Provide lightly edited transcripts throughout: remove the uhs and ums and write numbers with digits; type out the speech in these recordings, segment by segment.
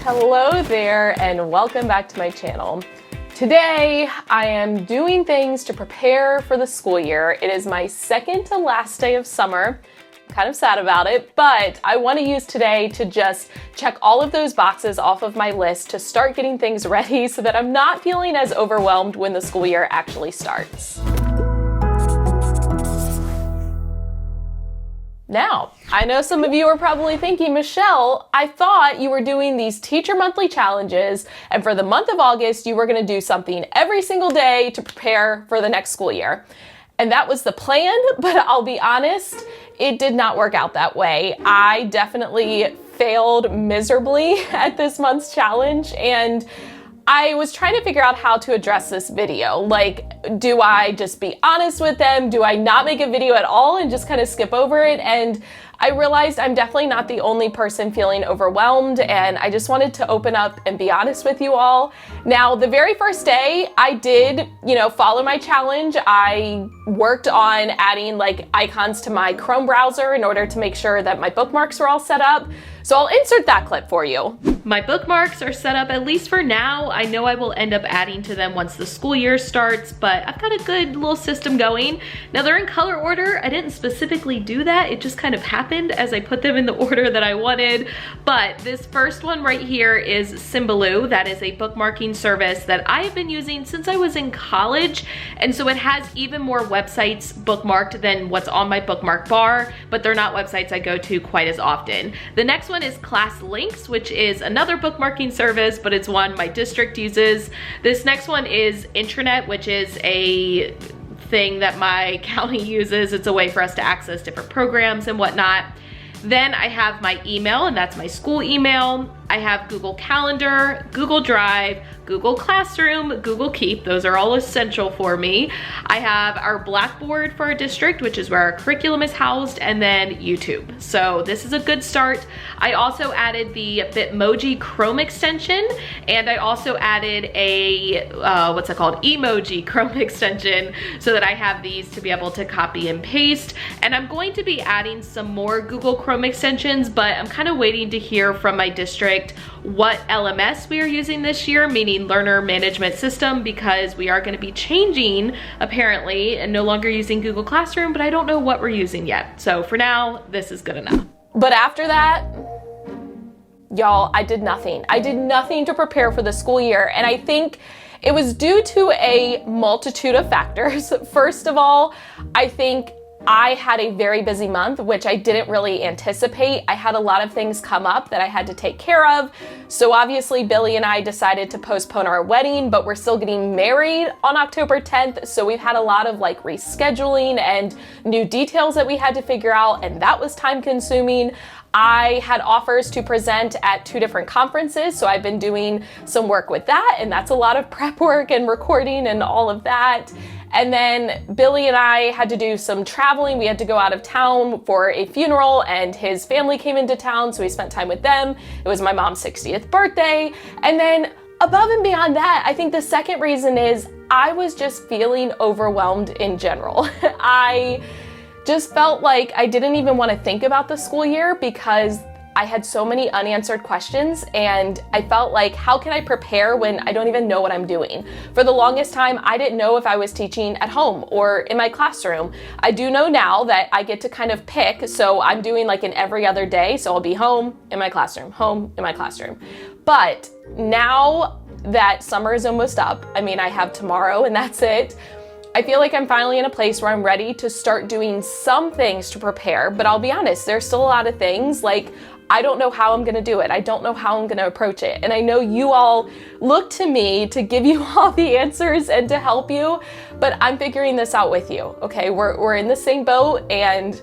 Hello there and welcome back to my channel. Today I am doing things to prepare for the school year. It is my second to last day of summer. I'm kind of sad about it, but I want to use today to just check all of those boxes off of my list to start getting things ready so that I'm not feeling as overwhelmed when the school year actually starts. Now, I know some of you are probably thinking, Michelle, I thought you were doing these teacher monthly challenges, and for the month of August, you were going to do something every single day to prepare for the next school year. And that was the plan, but I'll be honest, it did not work out that way. I definitely failed miserably at this month's challenge, and I was trying to figure out how to address this video. Like, do I just be honest with them? Do I not make a video at all and just kind of skip over it? And I realized I'm definitely not the only person feeling overwhelmed, and I just wanted to open up and be honest with you all. Now, the very first day I did, follow my challenge. I worked on adding like icons to my Chrome browser in order to make sure that my bookmarks were all set up. So I'll insert that clip for you. My bookmarks are set up, at least for now. I know I will end up adding to them once the school year starts, but I've got a good little system going. Now they're in color order. I didn't specifically do that. It just kind of happened as I put them in the order that I wanted. But this first one right here is Symbaloo. That is a bookmarking service that I have been using since I was in college. And so it has even more websites bookmarked than what's on my bookmark bar, but they're not websites I go to quite as often. The next one is Class Links, which is another bookmarking service, but it's one my district uses. This next one is Intranet, which is a thing that my county uses. It's a way for us to access different programs and whatnot. Then I have my email, and that's my school email. I have Google Calendar, Google Drive, Google Classroom, Google Keep. Those are all essential for me. I have our Blackboard for our district, which is where our curriculum is housed, and then YouTube. So this is a good start. I also added the Bitmoji Chrome extension, and I also added a, Emoji Chrome extension, so that I have these to be able to copy and paste. And I'm going to be adding some more Google Chrome extensions, but I'm kind of waiting to hear from my district what LMS we are using this year, meaning Learner Management System, because we are going to be changing apparently and no longer using Google Classroom, but I don't know what we're using yet. So for now, this is good enough. But after that, y'all, I did nothing. I did nothing to prepare for the school year, and I think it was due to a multitude of factors. First of all, I think I had a very busy month, which I didn't really anticipate. I had a lot of things come up that I had to take care of. So obviously Billy and I decided to postpone our wedding, but we're still getting married on October 10th. So we've had a lot of like rescheduling and new details that we had to figure out, and that was time consuming. I had offers to present at 2 different conferences, so I've been doing some work with that, and that's a lot of prep work and recording and all of that. And then Billy and I had to do some traveling. We had to go out of town for a funeral, and his family came into town, so we spent time with them. It was my mom's 60th birthday. And then above and beyond that, I think the second reason is I was just feeling overwhelmed in general. I just felt like I didn't even want to think about the school year because I had so many unanswered questions, and I felt like, how can I prepare when I don't even know what I'm doing? For the longest time, I didn't know if I was teaching at home or in my classroom. I do know now that I get to kind of pick, so I'm doing like an every other day, so I'll be home, in my classroom, home, in my classroom. But now that summer is almost up, I mean, I have tomorrow and that's it, I feel like I'm finally in a place where I'm ready to start doing some things to prepare, but I'll be honest, there's still a lot of things, like I don't know how I'm gonna do it. I don't know how I'm gonna approach it. And I know you all look to me to give you all the answers and to help you, but I'm figuring this out with you, okay? We're in the same boat, and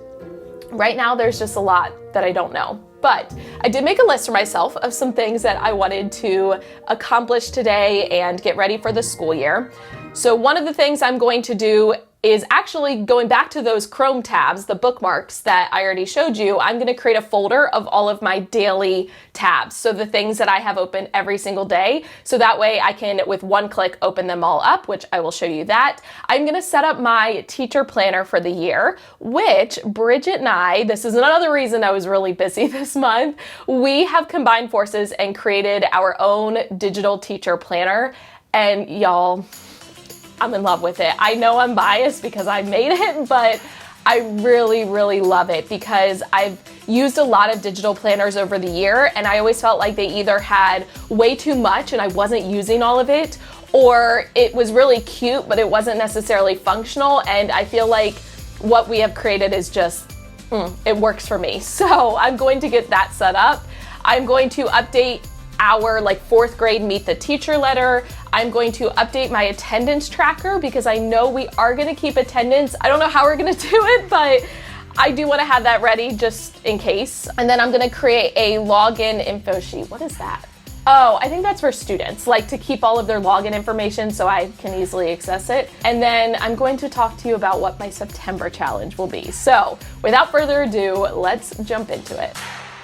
right now there's just a lot that I don't know. But I did make a list for myself of some things that I wanted to accomplish today and get ready for the school year. So one of the things I'm going to do is actually going back to those Chrome tabs, the bookmarks that I already showed you. I'm gonna create a folder of all of my daily tabs. So the things that I have open every single day. So that way I can, with one click, open them all up, which I will show you that. I'm gonna set up my teacher planner for the year, which Bridget and I, this is another reason I was really busy this month, we have combined forces and created our own digital teacher planner. And y'all, I'm in love with it. I know I'm biased because I made it, but I really, really love it because I've used a lot of digital planners over the year, and I always felt like they either had way too much and I wasn't using all of it, or it was really cute, but it wasn't necessarily functional. And I feel like what we have created is just, it works for me. So I'm going to get that set up. I'm going to update our fourth grade Meet the Teacher letter. I'm going to update my attendance tracker because I know we are going to keep attendance. I don't know how we're going to do it, but I do want to have that ready just in case. And then I'm going to create a login info sheet. What is that? Oh, I think that's for students, to keep all of their login information so I can easily access it. And then I'm going to talk to you about what my September challenge will be. So without further ado, let's jump into it.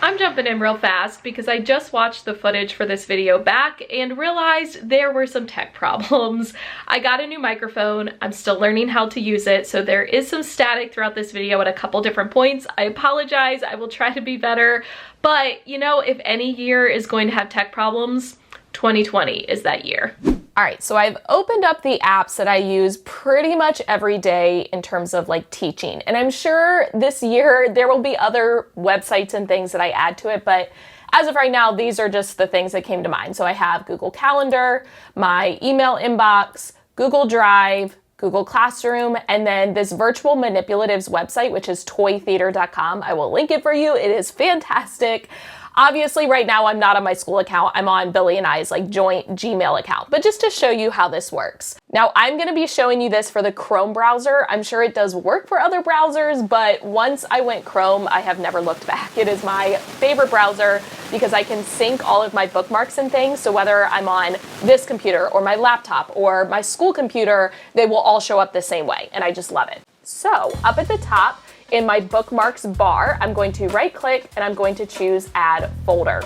I'm jumping in real fast because I just watched the footage for this video back and realized there were some tech problems. I got a new microphone. I'm still learning how to use it, so there is some static throughout this video at a couple different points. I apologize. I will try to be better. But, if any year is going to have tech problems, 2020 is that year. All right, so I've opened up the apps that I use pretty much every day in terms of teaching. And I'm sure this year there will be other websites and things that I add to it, but as of right now, these are just the things that came to mind. So I have Google Calendar, my email inbox, Google Drive, Google Classroom, and then this virtual manipulatives website, which is toytheater.com. I will link it for you. It is fantastic. Obviously, right now, I'm not on my school account. I'm on Billy and I's joint Gmail account, but just to show you how this works. Now, I'm going to be showing you this for the Chrome browser. I'm sure it does work for other browsers, but once I went Chrome, I have never looked back. It is my favorite browser because I can sync all of my bookmarks and things. So whether I'm on this computer or my laptop or my school computer, they will all show up the same way, and I just love it. So up at the top, in my bookmarks bar, I'm going to right click and I'm going to choose add folder.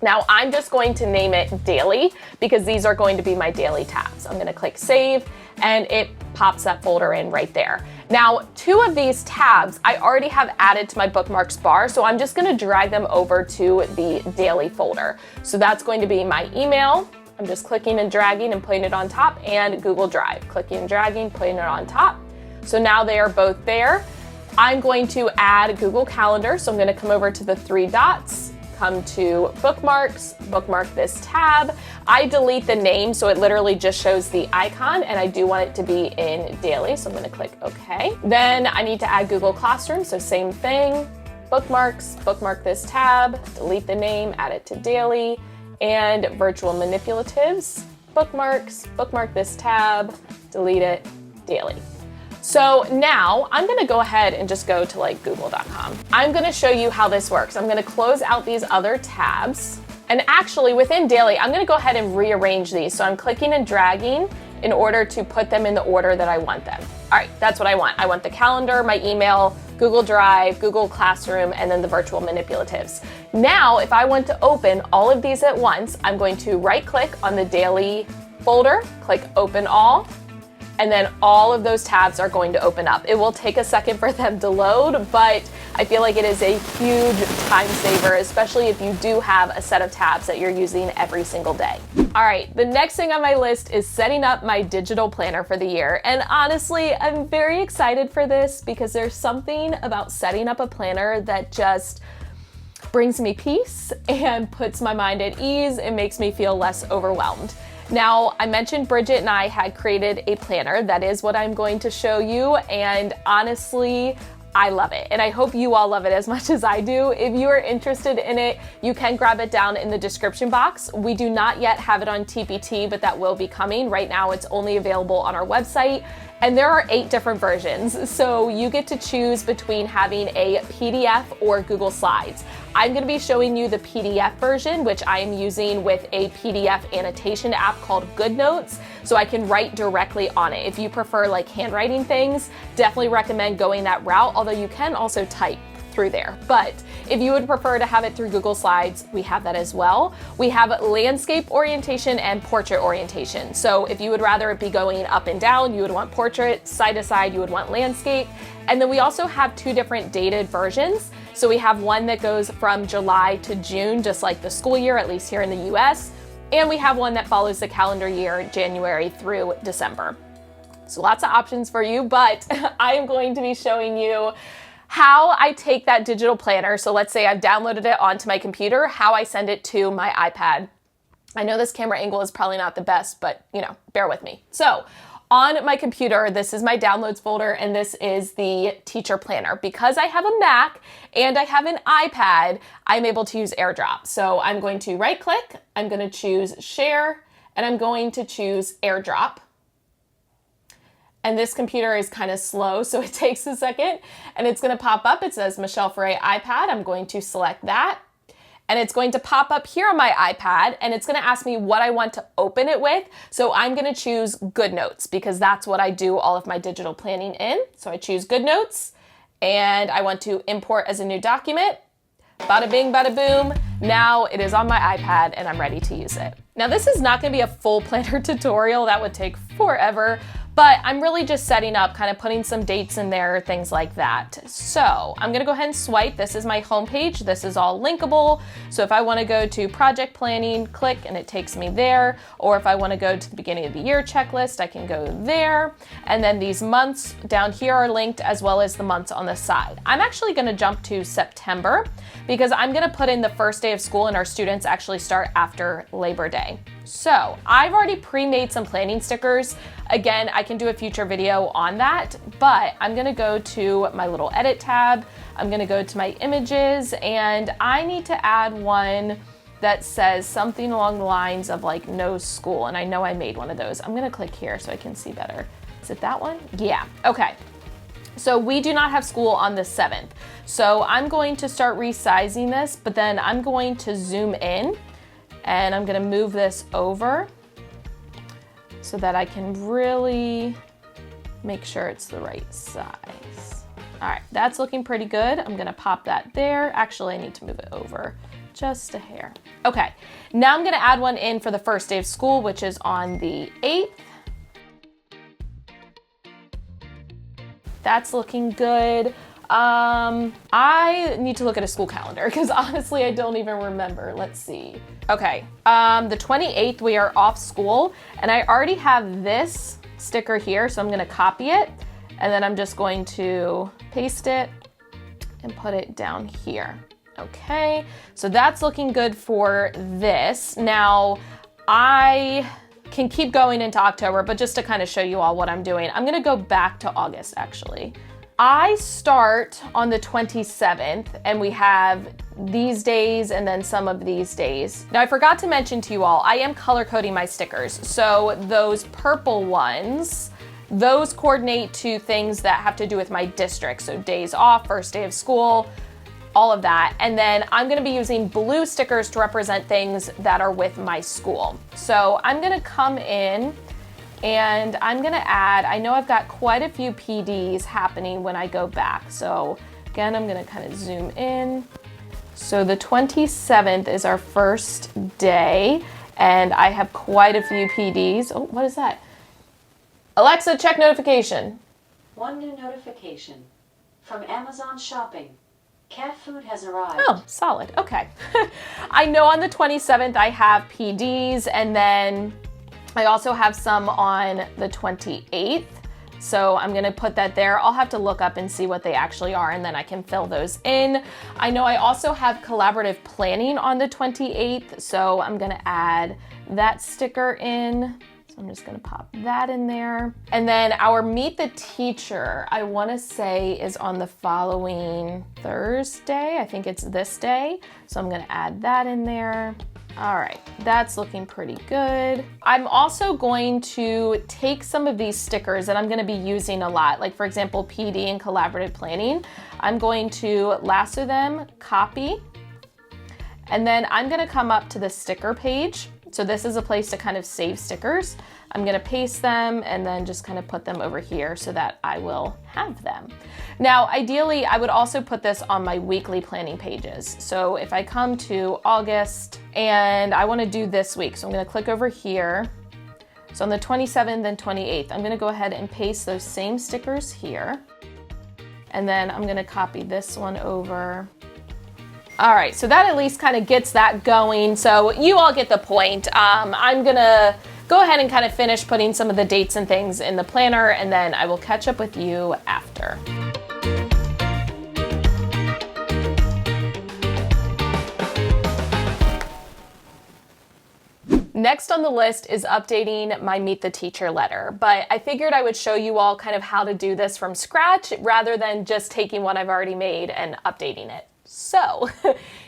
Now I'm just going to name it daily because these are going to be my daily tabs. I'm going to click save and it pops that folder in right there. Now 2 of these tabs I already have added to my bookmarks bar, so I'm just going to drag them over to the daily folder. So that's going to be my email. I'm just clicking and dragging and putting it on top, and Google Drive, clicking and dragging, putting it on top. So now they are both there. I'm going to add Google Calendar, so I'm going to come over to the 3 dots, come to Bookmarks, bookmark this tab. I delete the name, so it literally just shows the icon, and I do want it to be in daily, so I'm going to click OK. Then I need to add Google Classroom, so same thing, Bookmarks, bookmark this tab, delete the name, add it to daily, and Virtual Manipulatives, Bookmarks, bookmark this tab, delete it, daily. So now I'm going to go ahead and just go to google.com. I'm going to show you how this works. I'm going to close out these other tabs. And actually within daily, I'm going to go ahead and rearrange these. So I'm clicking and dragging in order to put them in the order that I want them. All right, that's what I want. I want the calendar, my email, Google Drive, Google Classroom, and then the virtual manipulatives. Now, if I want to open all of these at once, I'm going to right click on the daily folder, click open all, and then all of those tabs are going to open up. It will take a second for them to load, but I feel like it is a huge time saver, especially if you do have a set of tabs that you're using every single day. All right, the next thing on my list is setting up my digital planner for the year. And honestly, I'm very excited for this because there's something about setting up a planner that just brings me peace and puts my mind at ease and makes me feel less overwhelmed. Now, I mentioned Bridget and I had created a planner. That is what I'm going to show you, and honestly, I love it, and I hope you all love it as much as I do. If you are interested in it, you can grab it down in the description box. We do not yet have it on TPT, but that will be coming. Right now, it's only available on our website, and there are 8 different versions, so you get to choose between having a PDF or Google Slides. I'm gonna be showing you the PDF version, which I am using with a PDF annotation app called GoodNotes, so I can write directly on it. If you prefer like handwriting things, definitely recommend going that route, although you can also type through there. But if you would prefer to have it through Google Slides, we have that as well. We have landscape orientation and portrait orientation. So if you would rather it be going up and down, you would want portrait, side to side, you would want landscape. And then we also have 2 different dated versions. So we have one that goes from July to June, just like the school year, at least here in the US. And we have one that follows the calendar year, January through December. So lots of options for you, but I am going to be showing you how I take that digital planner. So let's say I've downloaded it onto my computer, how I send it to my iPad. I know this camera angle is probably not the best, but you know, bear with me. So on my computer, this is my downloads folder, and this is the teacher planner. Because I have a Mac and I have an iPad, I'm able to use AirDrop. So I'm going to right click, I'm going to choose share, and I'm going to choose AirDrop. And this computer is kind of slow, so it takes a second, and it's gonna pop up. It says Michelle Ferré iPad. I'm going to select that, and it's going to pop up here on my iPad, and it's gonna ask me what I want to open it with. So I'm gonna choose GoodNotes because that's what I do all of my digital planning in. So I choose GoodNotes, and I want to import as a new document. Bada bing, bada boom. Now it is on my iPad and I'm ready to use it. Now this is not gonna be a full planner tutorial. That would take forever. But I'm really just setting up, kind of putting some dates in there, things like that. So I'm gonna go ahead and swipe. This is my homepage. This is all linkable. So if I wanna go to project planning, click and it takes me there. Or if I wanna go to the beginning of the year checklist, I can go there. And then these months down here are linked as well as the months on the side. I'm actually gonna jump to September because I'm gonna put in the first day of school and our students actually start after Labor Day. So I've already pre-made some planning stickers. Again, I can do a future video on that, but I'm gonna go to my little edit tab. I'm gonna go to my images, and I need to add one that says something along the lines of like no school. And I know I made one of those. I'm gonna click here so I can see better. Is it that one? Yeah, okay. So we do not have school on the 7th. So I'm going to start resizing this, but then I'm going to zoom in and I'm gonna move this over so that I can really make sure it's the right size. All right, that's looking pretty good. I'm gonna pop that there. Actually, I need to move it over just a hair. Okay, now I'm gonna add one in for the first day of school, which is on the 8th. That's looking good. I need to look at a school calendar because honestly, I don't even remember. Let's see. Okay, the 28th, we are off school, and I already have this sticker here, so I'm gonna copy it, and then I'm just going to paste it and put it down here. Okay, so that's looking good for this. Now, I can keep going into October, but just to kind of show you all what I'm doing, I'm gonna go back to August actually. I start on the 27th and we have these days and then some of these days. Now I forgot to mention to you all, I am color coding my stickers. So those purple ones, those coordinate to things that have to do with my district. So days off, first day of school, all of that. And then I'm gonna be using blue stickers to represent things that are with my school. So I'm gonna come in and I'm gonna add, I know I've got quite a few PDs happening when I go back. So again, I'm gonna kind of zoom in. So the 27th is our first day and I have quite a few PDs. Oh, what is that? Alexa, check notification. One new notification from Amazon Shopping. Cat food has arrived. Oh, solid, okay. I know on the 27th I have PDs and then I also have some on the 28th. So I'm gonna put that there. I'll have to look up and see what they actually are and then I can fill those in. I know I also have collaborative planning on the 28th. So I'm gonna add that sticker in. So I'm just gonna pop that in there. And then our Meet the Teacher, I wanna say is on the following Thursday. I think it's this day. So I'm gonna add that in there. All right, that's looking pretty good. I'm also going to take some of these stickers that I'm gonna be using a lot, like for example, PD and collaborative planning. I'm going to lasso them, copy, And then I'm gonna come up to the sticker page. So this is a place to kind of save stickers. I'm gonna paste them and then just kind of put them over here so that I will have them. Now, ideally, I would also put this on my weekly planning pages. So if I come to August and I wanna do this week, so I'm gonna click over here. So on the 27th and 28th, I'm gonna go ahead and paste those same stickers here. And then I'm gonna copy this one over. All right, so that at least kind of gets that going. So you all get the point. I'm gonna go ahead and kind of finish putting some of the dates and things in the planner, and then I will catch up with you after. Next on the list is updating my Meet the Teacher letter, but I figured I would show you all kind of how to do this from scratch rather than just taking what I've already made and updating it. So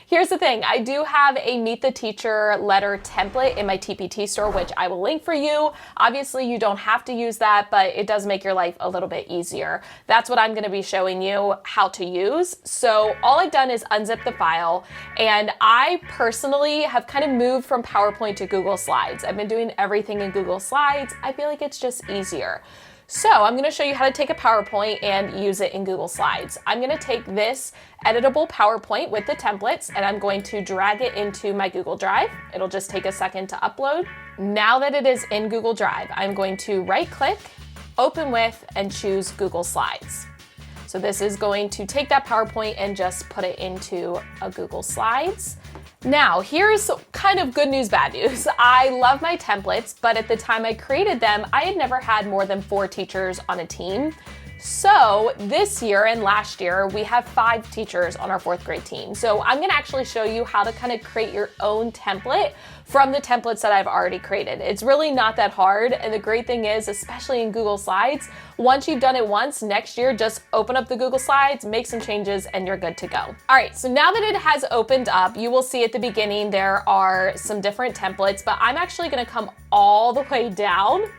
here's the thing, I do have a Meet the Teacher letter template in my TPT store, which I will link for you. Obviously you don't have to use that, but it does make your life a little bit easier. That's what I'm gonna be showing you how to use. So all I've done is unzip the file, and I personally have kind of moved from PowerPoint to Google Slides. I've been doing everything in Google Slides. I feel like it's just easier. So I'm gonna show you how to take a PowerPoint and use it in Google Slides. I'm gonna take this editable PowerPoint with the templates and I'm going to drag it into my Google Drive. It'll just take a second to upload. Now that it is in Google Drive, I'm going to right click, open with, and choose Google Slides. So this is going to take that PowerPoint and just put it into a Google Slides. Now, here's kind of good news, bad news. I love my templates, but at the time I created them, I had never had more than 4 teachers on a team. So this year and last year, we have 5 teachers on our 4th grade team. So I'm gonna actually show you how to kind of create your own template from the templates that I've already created. It's really not that hard. And the great thing is, especially in Google Slides, once you've done it once, next year, just open up the Google Slides, make some changes, and you're good to go. All right, so now that it has opened up, you will see at the beginning, there are some different templates, but I'm actually gonna come all the way down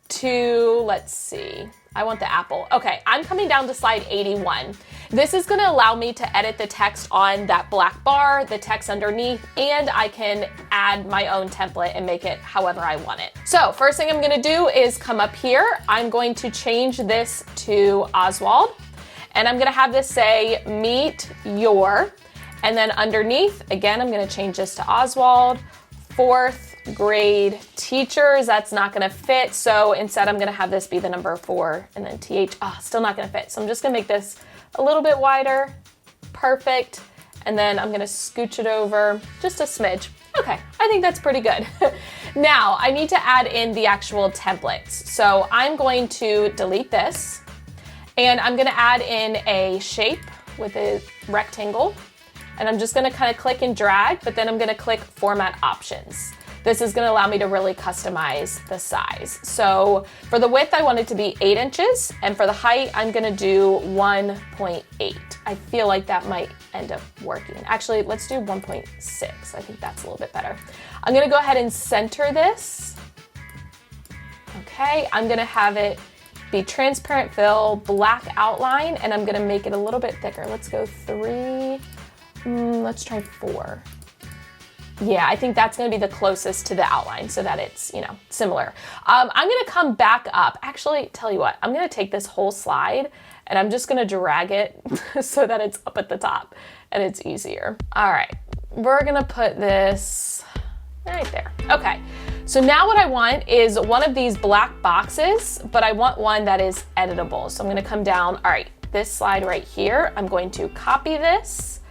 to, let's see, I want the apple. Okay, I'm coming down to slide 81. This is gonna allow me to edit the text on that black bar, the text underneath, and I can add my own template and make it however I want it. So first thing I'm gonna do is come up here. I'm going to change this to Oswald, and I'm gonna have this say, meet your, and then underneath, again, I'm gonna change this to Oswald, 4th grade teachers. That's not gonna fit. So instead I'm gonna have this be the number 4 and then TH, still not gonna fit. So I'm just gonna make this a little bit wider, perfect. And then I'm gonna scooch it over just a smidge. Okay, I think that's pretty good. Now I need to add in the actual templates. So I'm going to delete this and I'm gonna add in a shape with a rectangle. And I'm just gonna kind of click and drag, but then I'm gonna click Format Options. This is gonna allow me to really customize the size. So for the width, I want it to be 8 inches, and for the height, I'm gonna do 1.8. I feel like that might end up working. Actually, let's do 1.6. I think that's a little bit better. I'm gonna go ahead and center this. Okay, I'm gonna have it be transparent fill, black outline, and I'm gonna make it a little bit thicker. Let's go 3. Let's try 4. Yeah, I think that's gonna be the closest to the outline so that it's, similar. I'm gonna come back up. Actually, tell you what, I'm gonna take this whole slide and I'm just gonna drag it so that it's up at the top and it's easier. All right, we're gonna put this right there. Okay, so now what I want is one of these black boxes, but I want one that is editable. So I'm gonna come down, all right, this slide right here, I'm going to copy this,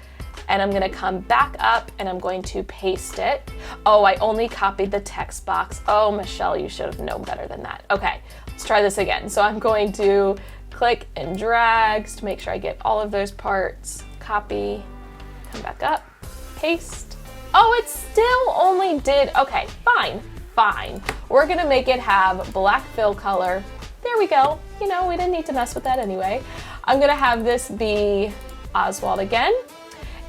and I'm gonna come back up and I'm going to paste it. Oh, I only copied the text box. Oh, Michelle, you should have known better than that. Okay, let's try this again. So I'm going to click and drag to make sure I get all of those parts. Copy, come back up, paste. Oh, it still only did, okay, fine. We're gonna make it have black fill color. There we go. We didn't need to mess with that anyway. I'm gonna have this be Oswald again.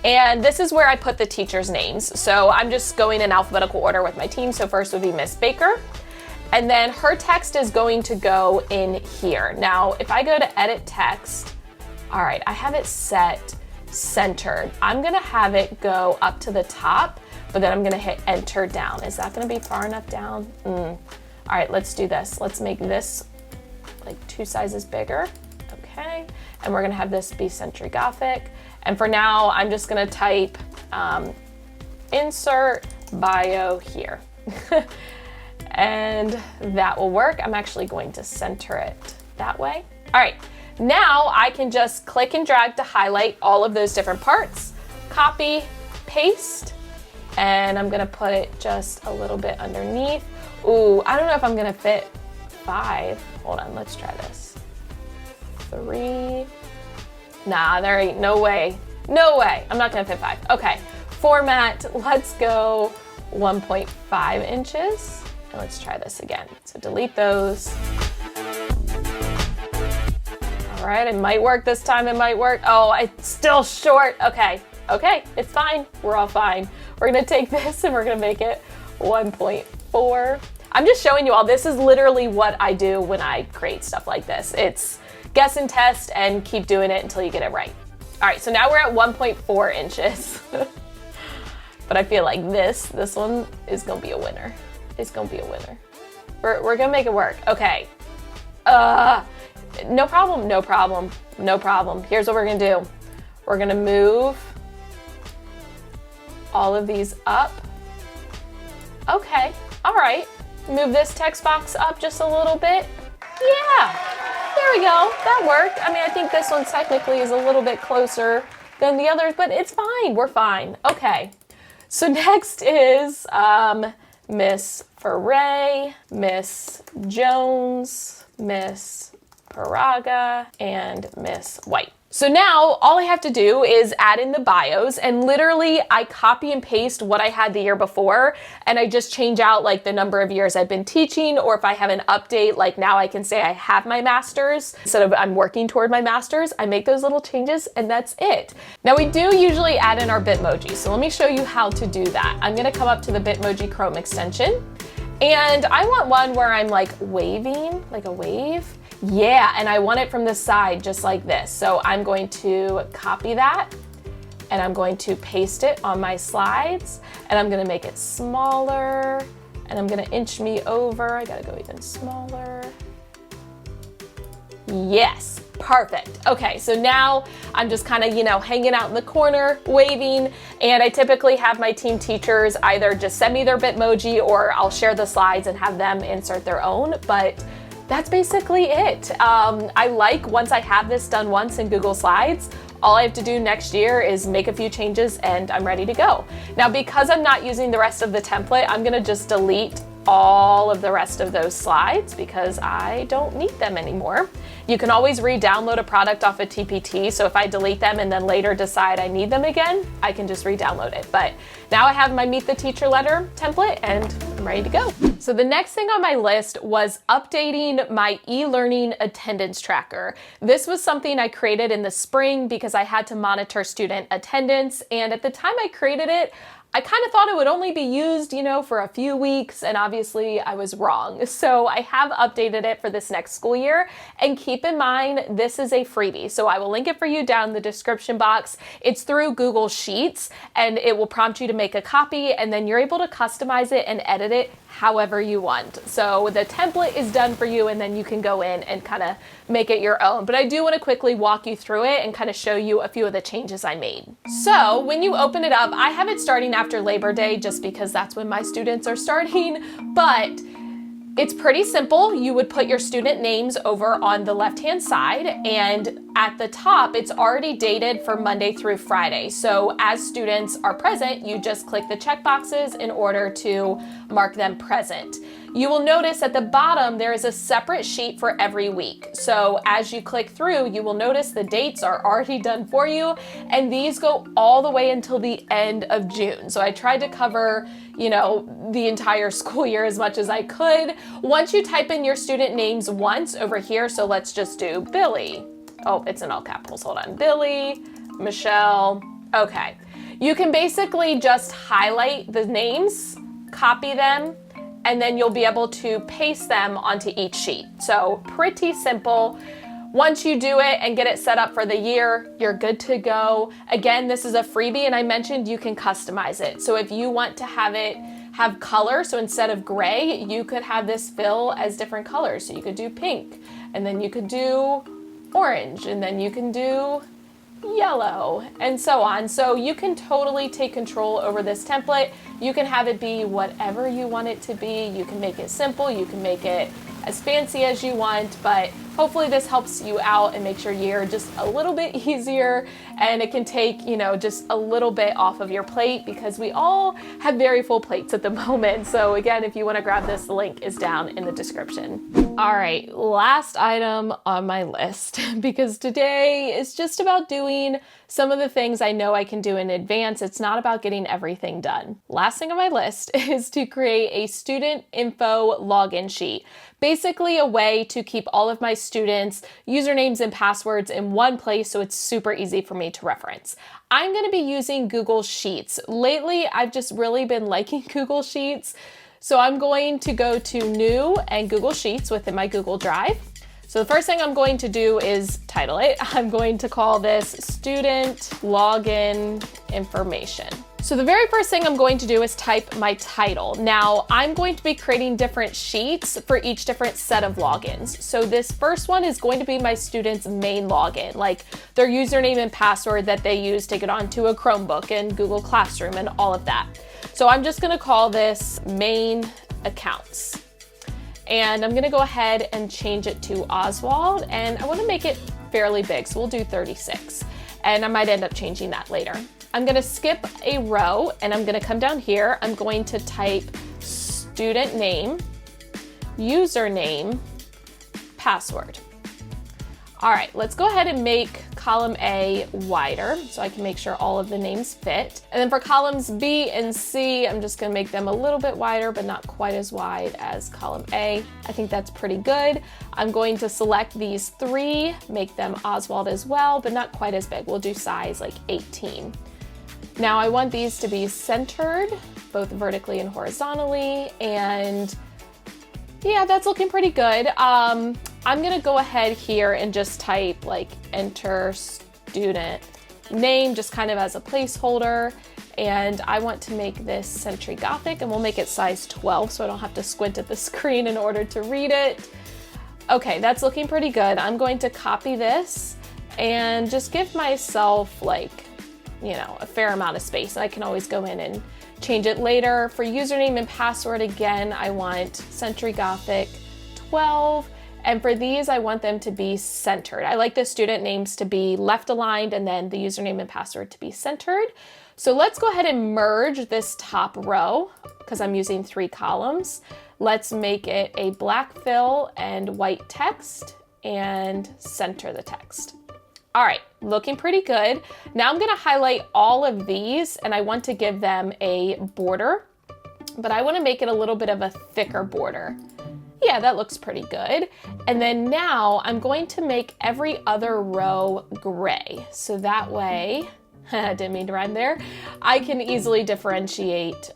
And this is where I put the teachers' names. So I'm just going in alphabetical order with my team. So first would be Miss Baker. And then her text is going to go in here. Now, if I go to edit text, all right, I have it set centered. I'm gonna have it go up to the top, but then I'm gonna hit enter down. Is that gonna be far enough down? All right, let's do this. Let's make this like 2 sizes bigger. Okay, and we're gonna have this be Century Gothic. And for now, I'm just gonna type insert bio here. And that will work. I'm actually going to center it that way. All right, now I can just click and drag to highlight all of those different parts, copy, paste, and I'm gonna put it just a little bit underneath. Ooh, I don't know if I'm gonna fit 5. Hold on, let's try this. 3. Nah, there ain't no way. No way, I'm not gonna fit 5. Okay, format, let's go 1.5 inches. And let's try this again. So delete those. All right, it might work this time, it might work. Oh, it's still short. Okay, it's fine. We're all fine. We're gonna take this and we're gonna make it 1.4. I'm just showing you all, this is literally what I do when I create stuff like this. It's guess and test and keep doing it until you get it right. All right, so now we're at 1.4 inches. But I feel like this one is gonna be a winner. It's gonna be a winner. We're gonna make it work. Okay. No problem, no problem, no problem. Here's what we're gonna do. We're gonna move all of these up. Okay, all right. Move this text box up just a little bit. Yeah, there we go, that worked. I mean, I think this one technically is a little bit closer than the others, but it's fine, we're fine. Okay, so next is Miss Ferré, Miss Jones, Miss Paraga, and Miss White. So now all I have to do is add in the bios, and literally I copy and paste what I had the year before, and I just change out like the number of years I've been teaching, or if I have an update, like now I can say I have my master's instead of I'm working toward my master's. I make those little changes and that's it. Now we do usually add in our Bitmoji, so let me show you how to do that. I'm gonna come up to the Bitmoji Chrome extension, and I want one where I'm like waving, like a wave. Yeah, and I want it from the side just like this. So I'm going to copy that and I'm going to paste it on my slides, and I'm gonna make it smaller, and I'm gonna inch me over. I gotta go even smaller. Yes, perfect. Okay, so now I'm just kind of, hanging out in the corner, waving, and I typically have my team teachers either just send me their Bitmoji or I'll share the slides and have them insert their own, but that's basically it. I like, once I have this done once in Google Slides, all I have to do next year is make a few changes and I'm ready to go. Now, because I'm not using the rest of the template, I'm gonna just delete all of the rest of those slides because I don't need them anymore. You can always re-download a product off of TPT, so if I delete them and then later decide I need them again, I can just re-download it. But now I have my Meet the Teacher letter template and I'm ready to go. So the next thing on my list was updating my e-learning attendance tracker. This was something I created in the spring because I had to monitor student attendance, and at the time I created it, I kind of thought it would only be used, for a few weeks, and obviously I was wrong. So I have updated it for this next school year, and keep in mind, this is a freebie. So I will link it for you down in the description box. It's through Google Sheets, and it will prompt you to make a copy, and then you're able to customize it and edit it however you want. So the template is done for you, and then you can go in and kind of make it your own. But I do want to quickly walk you through it and kind of show you a few of the changes I made. So when you open it up, I have it starting after Labor Day just because that's when my students are starting, but it's pretty simple. You would put your student names over on the left-hand side, and at the top, it's already dated for Monday through Friday. So as students are present, you just click the check boxes in order to mark them present. You will notice at the bottom, there is a separate sheet for every week. So as you click through, you will notice the dates are already done for you, and these go all the way until the end of June. So I tried to cover, the entire school year as much as I could. Once you type in your student names once over here, so let's just do Billy. Oh, it's in all capitals, hold on. Billy, Michelle, okay. You can basically just highlight the names, copy them, and then you'll be able to paste them onto each sheet. So pretty simple. Once you do it and get it set up for the year, you're good to go. Again, this is a freebie, and I mentioned you can customize it. So if you want to have it have color, so instead of gray, you could have this fill as different colors. So you could do pink, and then you could do orange, and then you can do yellow, and so on. So you can totally take control over this template. You can have it be whatever you want it to be. You can make it simple, you can make it as fancy as you want, but hopefully this helps you out and makes your year just a little bit easier, and it can take, you know, just a little bit off of your plate, because we all have very full plates at the moment. So again, if you want to grab this, the link is down in the description. All right, last item on my list, because today is just about doing some of the things I know I can do in advance. It's not about getting everything done. Last thing on my list is to create a student info login sheet. Basically a way to keep all of my students' usernames and passwords in one place so it's super easy for me to reference. I'm going to be using Google Sheets. Lately, I've just really been liking Google Sheets. So I'm going to go to New and Google Sheets within my Google Drive. So the first thing I'm going to do is title it. I'm going to call this Student Login Information. So the very first thing I'm going to do is type my title. Now I'm going to be creating different sheets for each different set of logins. So this first one is going to be my student's main login, like their username and password that they use to get onto a Chromebook and Google Classroom and all of that. So I'm just gonna call this main accounts. And I'm gonna go ahead and change it to Oswald, and I wanna make it fairly big, so we'll do 36. And I might end up changing that later. I'm gonna skip a row, and I'm gonna come down here. I'm going to type student name, username, password. All right, let's go ahead and make column A wider so I can make sure all of the names fit. And then for columns B and C, I'm just gonna make them a little bit wider, but not quite as wide as column A. I think that's pretty good. I'm going to select these three, make them Oswald as well, but not quite as big. We'll do size like 18. Now I want these to be centered, both vertically and horizontally, and yeah, that's looking pretty good. I'm gonna go ahead here and just type like enter student name, just kind of as a placeholder. And I want to make this Century Gothic, and we'll make it size 12 so I don't have to squint at the screen in order to read it. Okay, that's looking pretty good. I'm going to copy this and just give myself like, you know, a fair amount of space. I can always go in and change it later. For username and password, again, I want Century Gothic 12. And for these, I want them to be centered. I like the student names to be left aligned and then the username and password to be centered. So let's go ahead and merge this top row because I'm using 3 columns. Let's make it a black fill and white text and center the text. All right, looking pretty good. Now I'm gonna highlight all of these, and I want to give them a border, but I wanna make it a little bit of a thicker border. Yeah, that looks pretty good. And then now I'm going to make every other row gray. So that way, I didn't mean to rhyme there, I can easily differentiate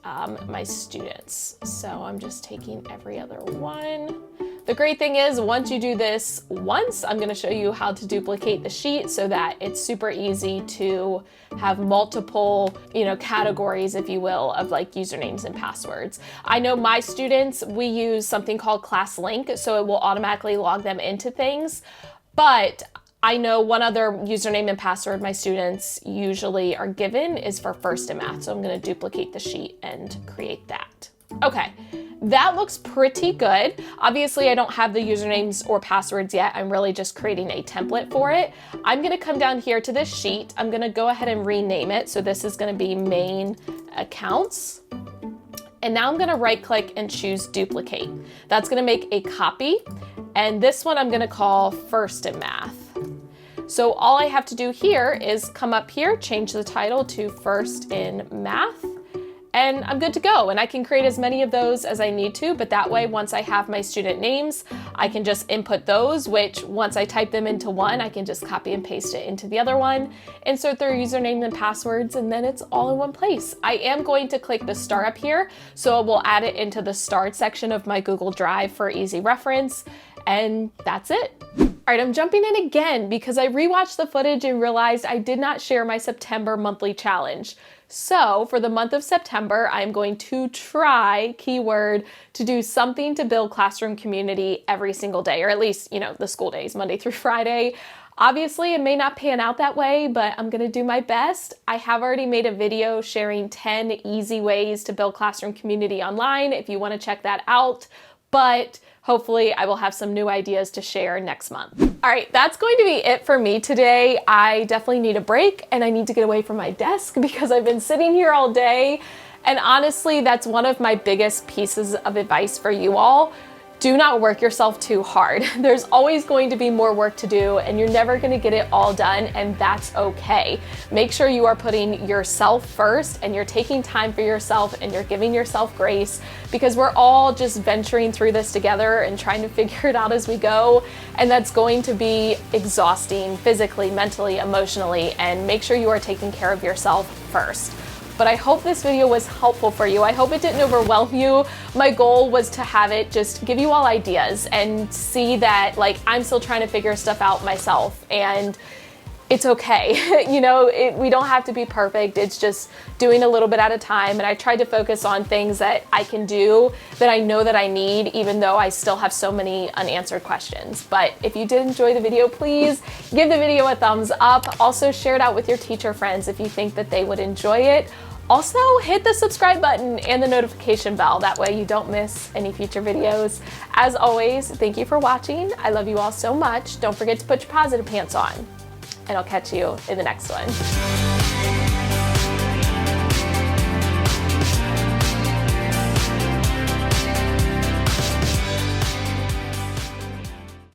my students. So I'm just taking every other one. The great thing is once you do this once, I'm gonna show you how to duplicate the sheet so that it's super easy to have multiple, you know, categories, if you will, of like usernames and passwords. I know my students, we use something called Class Link, so it will automatically log them into things. But I know one other username and password my students usually are given is for First in Math. So I'm gonna duplicate the sheet and create that. Okay. That looks pretty good. Obviously, I don't have the usernames or passwords yet. I'm really just creating a template for it. I'm gonna come down here to this sheet. I'm gonna go ahead and rename it. So this is gonna be main accounts. And now I'm gonna right click and choose duplicate. That's gonna make a copy. And this one I'm gonna call First in Math. So all I have to do here is come up here, change the title to First in Math, and I'm good to go. And I can create as many of those as I need to, but that way, once I have my student names, I can just input those, which once I type them into one, I can just copy and paste it into the other one, insert their username and passwords, and then it's all in one place. I am going to click the star up here, so it will add it into the starred section of my Google Drive for easy reference, and that's it. All All right, I'm jumping in again because I rewatched the footage and realized I did not share my September monthly challenge. So for the month of September, I'm going to try, keyword, to do something to build classroom community every single day, or at least, the school days, Monday through Friday. Obviously, it may not pan out that way, but I'm gonna do my best. I have already made a video sharing 10 easy ways to build classroom community online if you wanna check that out, but hopefully I will have some new ideas to share next month. All right, that's going to be it for me today. I definitely need a break and I need to get away from my desk because I've been sitting here all day. And honestly, that's one of my biggest pieces of advice for you all. Do not work yourself too hard. There's always going to be more work to do and you're never gonna get it all done, and that's okay. Make sure you are putting yourself first and you're taking time for yourself and you're giving yourself grace, because we're all just venturing through this together and trying to figure it out as we go. And that's going to be exhausting physically, mentally, emotionally, and make sure you are taking care of yourself first. But I hope this video was helpful for you. I hope it didn't overwhelm you. My goal was to have it just give you all ideas and see that I'm still trying to figure stuff out myself, and it's okay. We don't have to be perfect. It's just doing a little bit at a time. And I tried to focus on things that I can do, that I know that I need, even though I still have so many unanswered questions. But if you did enjoy the video, please give the video a thumbs up. Also share it out with your teacher friends if you think that they would enjoy it. Also, hit the subscribe button and the notification bell. That way you don't miss any future videos. As always, thank you for watching. I love you all so much. Don't forget to put your positive pants on, and I'll catch you in the next one.